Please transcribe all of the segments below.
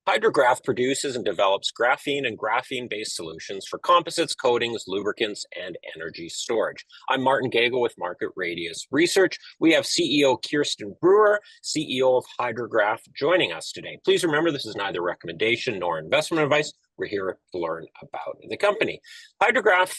HydroGraph produces and develops graphene and graphene-based solutions for composites, coatings, lubricants, and energy storage. I'm Martin Gagel with Market Radius Research. We have CEO Kjirstin Breure, CEO of HydroGraph, joining us today. Please remember, this is neither recommendation nor investment advice. We're here to learn about the company. HydroGraph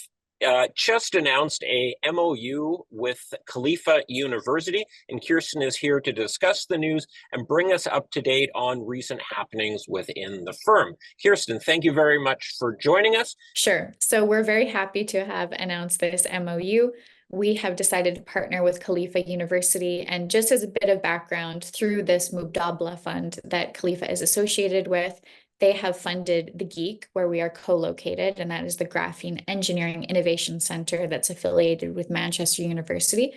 just announced a MOU with Khalifa University, and Kjirstin is here to discuss the news and bring us up to date on recent happenings within the firm. Kjirstin, thank you very much for joining us. Sure. So we're very happy to have announced this MOU. We have decided to partner with Khalifa University, and just as a bit of background, through this Mubadala fund that Khalifa is associated with, they have funded the GEEK, where we are co-located, and that is the Graphene Engineering Innovation Center that's affiliated with Manchester University.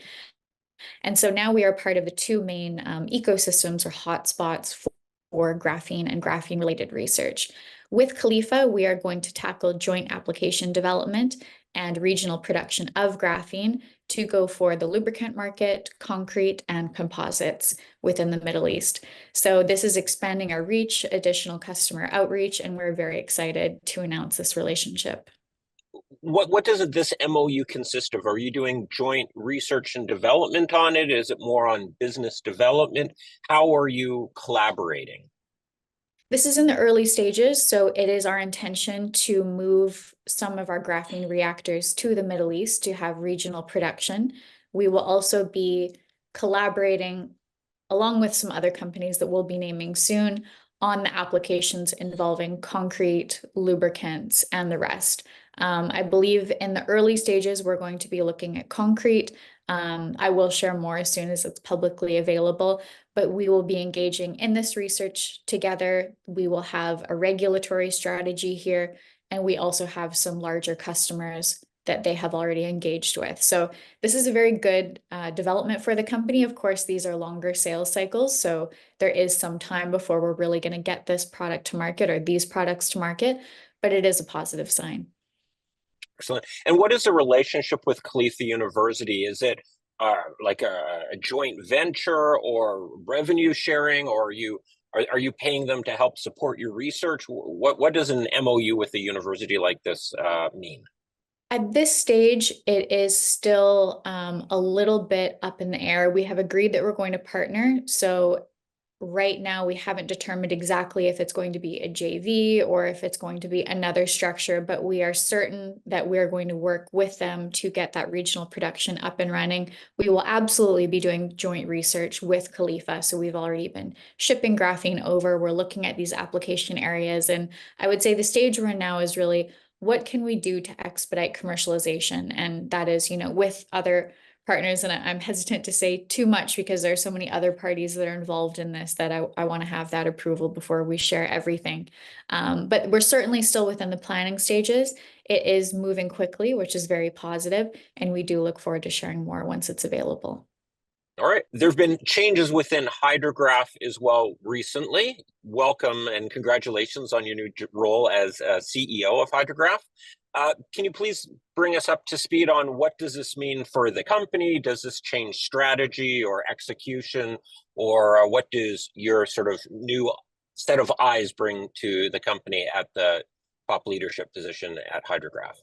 And so now we are part of the two main ecosystems or hotspots for graphene and graphene-related research. With Khalifa, we are going to tackle joint application development and regional production of graphene to go for the lubricant market, concrete, and composites within the Middle East. So this is expanding our reach, additional customer outreach, and we're very excited to announce this relationship. What does this MOU consist of? Are you doing joint research and development on it? Is it more on business development? How are you collaborating? This is in the early stages, so it is our intention to move some of our graphene reactors to the Middle East to have regional production. We will also be collaborating along with some other companies that we'll be naming soon on the applications involving concrete, lubricants, and the rest. I believe in the early stages, we're going to be looking at concrete. I will share more as soon as it's publicly available, but we will be engaging in this research together. We will have a regulatory strategy here, and we also have some larger customers that they have already engaged with. So this is a very good development for the company. Of course, these are longer sales cycles, so there is some time before we're really going to get this product to market or these products to market, but it is a positive sign. Excellent. And what is the relationship with Khalifa University? Is it like a joint venture or revenue sharing, or are you paying them to help support your research? What does an MOU with a university like this mean? At this stage, it is still a little bit up in the air. We have agreed that we're going to partner. So right now, we haven't determined exactly if it's going to be a JV or if it's going to be another structure, but we are certain that we're going to work with them to get that regional production up and running. We will absolutely be doing joint research with Khalifa. So we've already been shipping graphene over. We're looking at these application areas. And I would say the stage we're in now is really, what can we do to expedite commercialization? And that is, with other partners, and I'm hesitant to say too much because there are so many other parties that are involved in this that I want to have that approval before we share everything. But we're certainly still within the planning stages. It is moving quickly, which is very positive, and we do look forward to sharing more once it's available. All right. There have been changes within HydroGraph as well recently. Welcome and congratulations on your new role as CEO of HydroGraph. Can you please bring us up to speed on what does this mean for the company? Does this change strategy or execution, or what does your sort of new set of eyes bring to the company at the top leadership position at HydroGraph?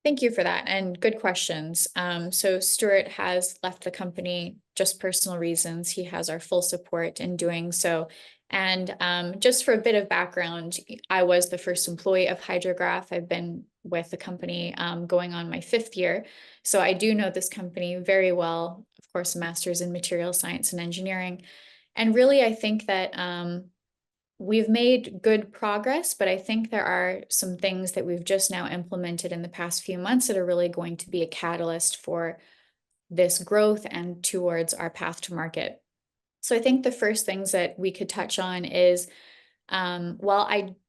Thank you for that, and good questions. So Stuart has left the company just personal reasons. He has our full support in doing so. And just for a bit of background, I was the first employee of HydroGraph. I've been with the company going on my 5th year. So I do know this company very well, of course, a master's in material science and engineering. And really, I think that we've made good progress, but I think there are some things that we've just now implemented in the past few months that are really going to be a catalyst for this growth and towards our path to market. So I think the first things that we could touch on is, while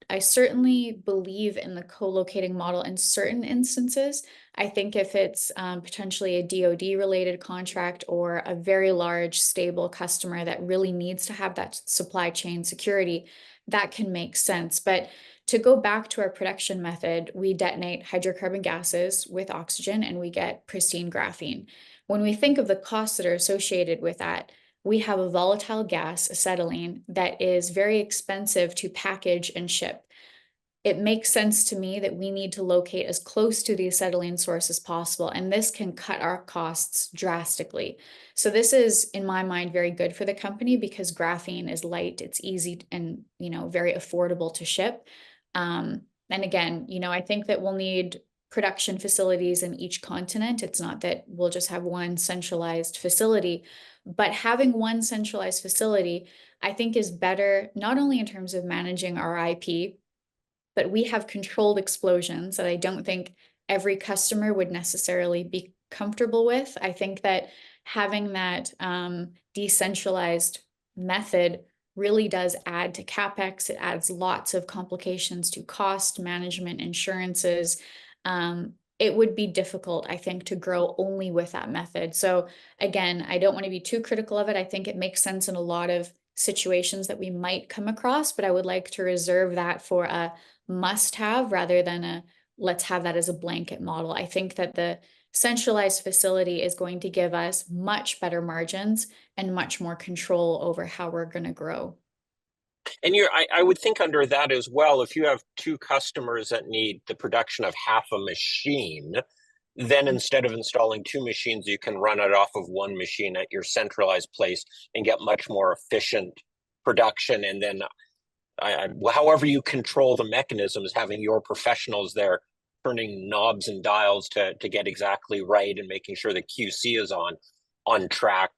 I certainly believe in the co-locating model in certain instances, I think if it's potentially a DoD-related contract or a very large, stable customer that really needs to have that supply chain security, that can make sense. But to go back to our production method, we detonate hydrocarbon gases with oxygen and we get pristine graphene. When we think of the costs that are associated with that, we have a volatile gas, acetylene, that is very expensive to package and ship. It makes sense to me that we need to locate as close to the acetylene source as possible, and this can cut our costs drastically. So this is, in my mind, very good for the company because graphene is light, it's easy and, very affordable to ship. And again, I think that we'll need production facilities in each continent. It's not that we'll just have one centralized facility, but having one centralized facility, I think is better, not only in terms of managing our IP, but we have controlled explosions that I don't think every customer would necessarily be comfortable with. I think that having that decentralized method really does add to CAPEX. It adds lots of complications to cost management, insurances. It would be difficult, I think, to grow only with that method. So again, I don't want to be too critical of it. I think it makes sense in a lot of situations that we might come across, but I would like to reserve that for a must have rather than a let's have that as a blanket model. I think that the centralized facility is going to give us much better margins and much more control over how we're going to grow. And I would think under that as well, if you have two customers that need the production of half a machine, then instead of installing two machines, you can run it off of one machine at your centralized place and get much more efficient production. And then however you control the mechanisms, having your professionals there turning knobs and dials to get exactly right and making sure the QC is on track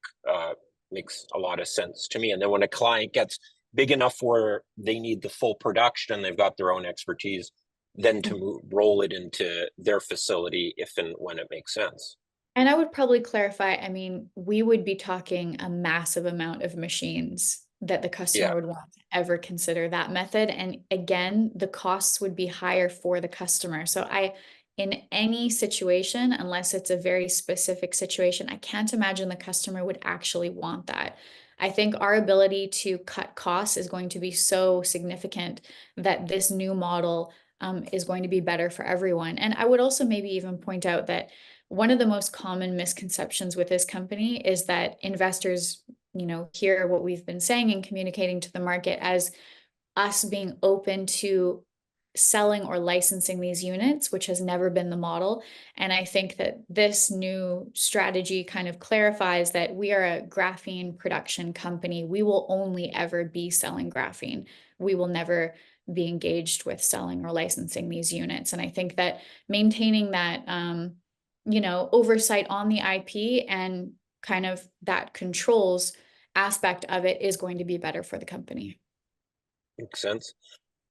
makes a lot of sense to me. And then when a client gets big enough where they need the full production and they've got their own expertise, then to roll it into their facility if and when it makes sense. And I would probably clarify, I mean, we would be talking a massive amount of machines that the customer Yeah. would want to ever consider that method. And again, the costs would be higher for the customer. So in any situation, unless it's a very specific situation, I can't imagine the customer would actually want that. I think our ability to cut costs is going to be so significant that this new model is going to be better for everyone. And I would also maybe even point out that one of the most common misconceptions with this company is that investors, hear what we've been saying and communicating to the market as us being open to selling or licensing these units, which has never been the model. And I think that this new strategy kind of clarifies that we are a graphene production company. We will only ever be selling graphene. We will never be engaged with selling or licensing these units. And I think that maintaining that, oversight on the IP and kind of that controls aspect of it is going to be better for the company. Makes sense.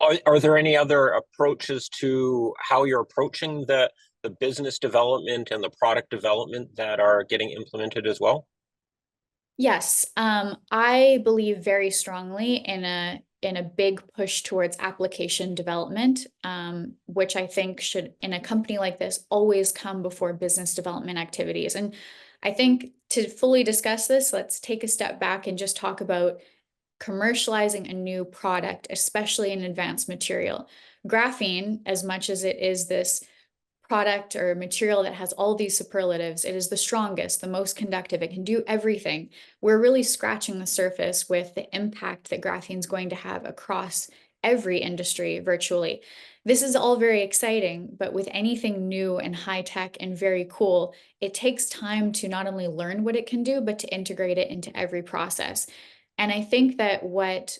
Are there any other approaches to how you're approaching the business development and the product development that are getting implemented as well? Yes, I believe very strongly in a big push towards application development, which I think should, in a company like this, always come before business development activities. And I think to fully discuss this, let's take a step back and just talk about commercializing a new product, especially an advanced material. Graphene, as much as it is this product or material that has all these superlatives, it is the strongest, the most conductive, it can do everything. We're really scratching the surface with the impact that graphene is going to have across every industry virtually. This is all very exciting, but with anything new and high tech and very cool, it takes time to not only learn what it can do, but to integrate it into every process. And I think that what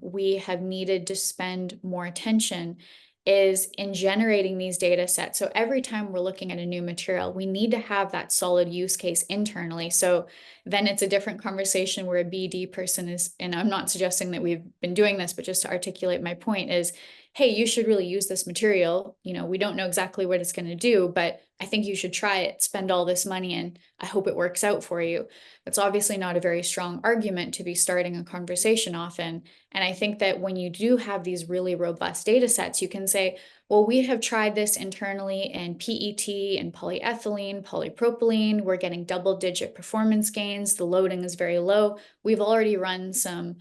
we have needed to spend more attention is in generating these data sets. So every time we're looking at a new material, we need to have that solid use case internally. So then it's a different conversation where a BD person is, and I'm not suggesting that we've been doing this, but just to articulate my point is, hey, you should really use this material. We don't know exactly what it's going to do, but I think you should try it, spend all this money, and I hope it works out for you. That's obviously not a very strong argument to be starting a conversation often. And I think that when you do have these really robust data sets, you can say, well, we have tried this internally in PET and polyethylene, polypropylene. We're getting double-digit performance gains. The loading is very low. We've already run some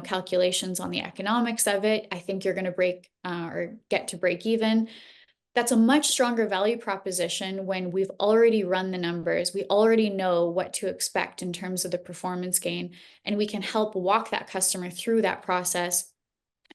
calculations on the economics of it. I think you're going to break or get to break even. that's a much stronger value proposition when we've already run the numbers. We already know what to expect in terms of the performance gain, and we can help walk that customer through that process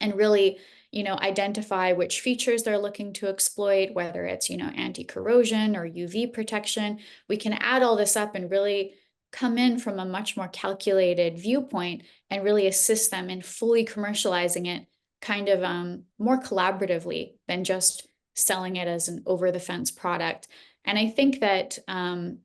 and really, identify which features they're looking to exploit, whether it's, anti-corrosion or UV protection. We can add all this up and really come in from a much more calculated viewpoint and really assist them in fully commercializing it kind of more collaboratively than just selling it as an over-the-fence product. And I think that a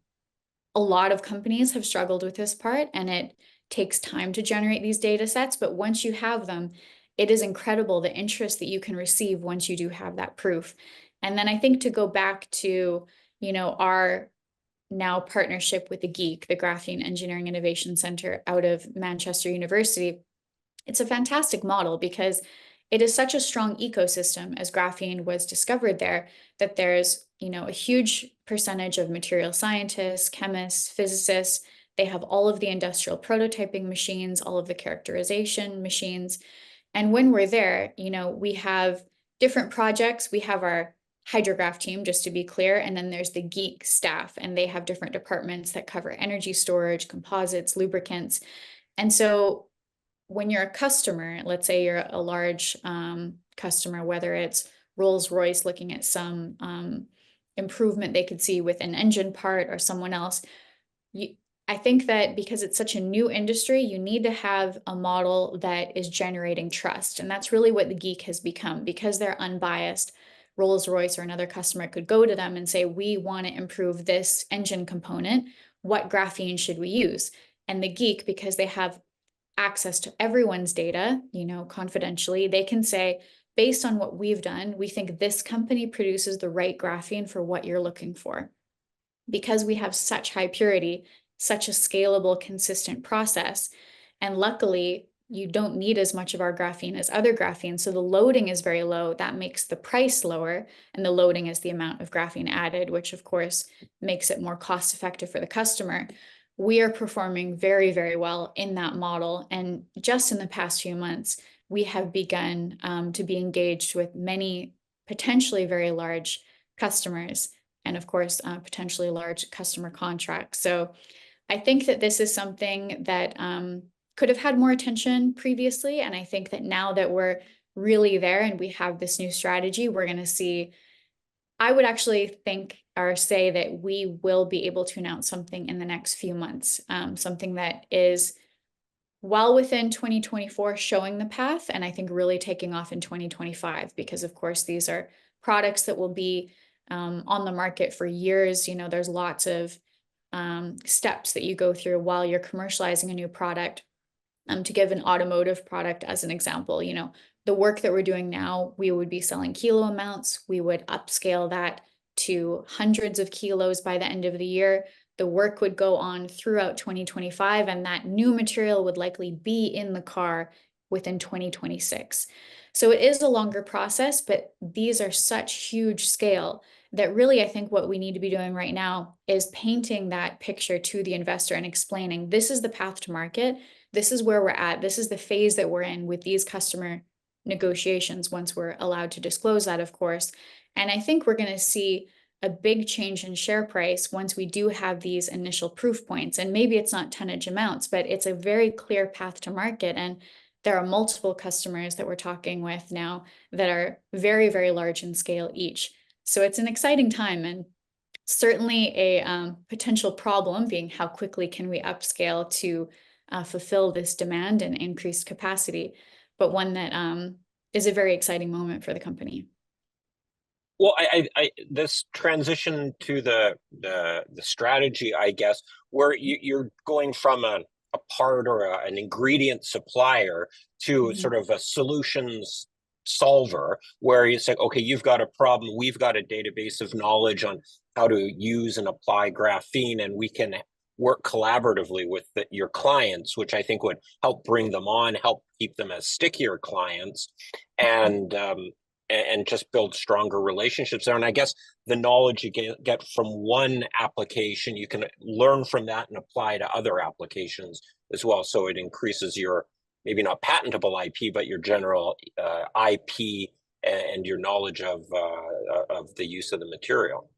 lot of companies have struggled with this part, and it takes time to generate these data sets. But once you have them, it is incredible the interest that you can receive once you do have that proof. And then I think to go back to, our now partnership with the GEEC, the Graphene Engineering Innovation Center out of Manchester University, it's a fantastic model because it is such a strong ecosystem as graphene was discovered there, that there's, a huge percentage of material scientists, chemists, physicists. They have all of the industrial prototyping machines, all of the characterization machines. And when we're there, we have different projects. We have our HydroGraph team, just to be clear, and then there's the GEEC staff, and they have different departments that cover energy storage, composites, lubricants. And so when you're a customer, let's say you're a large customer, whether it's Rolls-Royce looking at some improvement they could see with an engine part or someone else, I think that because it's such a new industry, you need to have a model that is generating trust. And that's really what the GEEC has become. Because they're unbiased, Rolls-Royce or another customer could go to them and say, we want to improve this engine component. What graphene should we use? And the GEEC, because they have access to everyone's data, confidentially, they can say, based on what we've done, we think this company produces the right graphene for what you're looking for. Because we have such high purity, such a scalable, consistent process. And luckily, you don't need as much of our graphene as other graphene. So the loading is very low. That makes the price lower. And the loading is the amount of graphene added, which of course makes it more cost effective for the customer. We are performing very, very well in that model. And just in the past few months, we have begun to be engaged with many potentially very large customers, and of course, potentially large customer contracts. So I think that this is something that could have had more attention previously. And I think that now that we're really there and we have this new strategy, we're going to see, I would actually think or say that we will be able to announce something in the next few months, something that is well within 2024 showing the path, and I think really taking off in 2025, because of course these are products that will be on the market for years. There's lots of steps that you go through while you're commercializing a new product. To give an automotive product as an example, the work that we're doing now, we would be selling kilo amounts. We would upscale that to hundreds of kilos by the end of the year. The work would go on throughout 2025, and that new material would likely be in the car within 2026. So it is a longer process, but these are such huge scale that really I think what we need to be doing right now is painting that picture to the investor and explaining this is the path to market. This is where we're at. This is the phase that we're in with these customer negotiations, once we're allowed to disclose that, of course. And I think we're going to see a big change in share price once we do have these initial proof points. And maybe it's not tonnage amounts, but it's a very clear path to market. And there are multiple customers that we're talking with now that are very, very large in scale each. So it's an exciting time, and certainly a potential problem being how quickly can we upscale to fulfill this demand and increased capacity, but one that is a very exciting moment for the company. Well, this transition to the strategy, I guess, where you're going from a part or an ingredient supplier to sort of a solutions solver, where you say, okay, you've got a problem, we've got a database of knowledge on how to use and apply graphene, and we can work collaboratively with your clients, which I think would help bring them on, help keep them as stickier clients, and just build stronger relationships there. And I guess the knowledge you get from one application, you can learn from that and apply to other applications as well. So it increases your, maybe not patentable IP, but your general IP and your knowledge of the use of the material.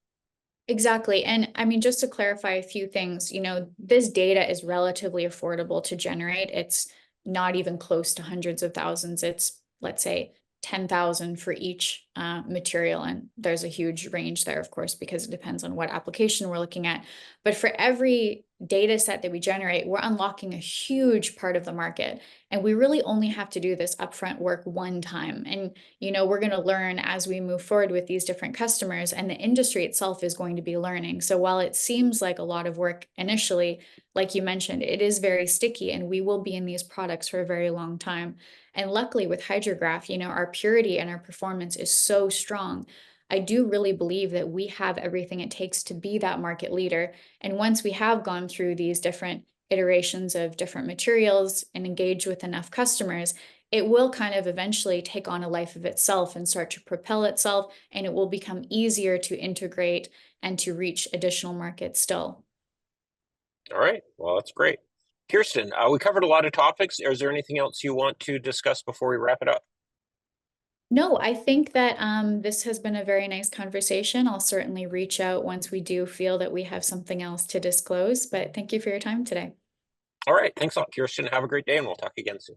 Exactly. And I mean, just to clarify a few things, this data is relatively affordable to generate. It's not even close to hundreds of thousands. It's, let's say, 10,000 for each material. And there's a huge range there, of course, because it depends on what application we're looking at. But for every data set that we generate, we're unlocking a huge part of the market. And we really only have to do this upfront work one time. And, we're going to learn as we move forward with these different customers, and the industry itself is going to be learning. So while it seems like a lot of work initially, like you mentioned, it is very sticky, and we will be in these products for a very long time. And luckily with HydroGraph, our purity and our performance is so strong. I do really believe that we have everything it takes to be that market leader. And once we have gone through these different iterations of different materials and engaged with enough customers, it will kind of eventually take on a life of itself and start to propel itself, and it will become easier to integrate and to reach additional markets still. All right, well, that's great. Kjirstin, we covered a lot of topics. Is there anything else you want to discuss before we wrap it up? No, I think that this has been a very nice conversation. I'll certainly reach out once we do feel that we have something else to disclose, but thank you for your time today. All right, thanks a lot, Kjirstin. Have a great day, and we'll talk again soon.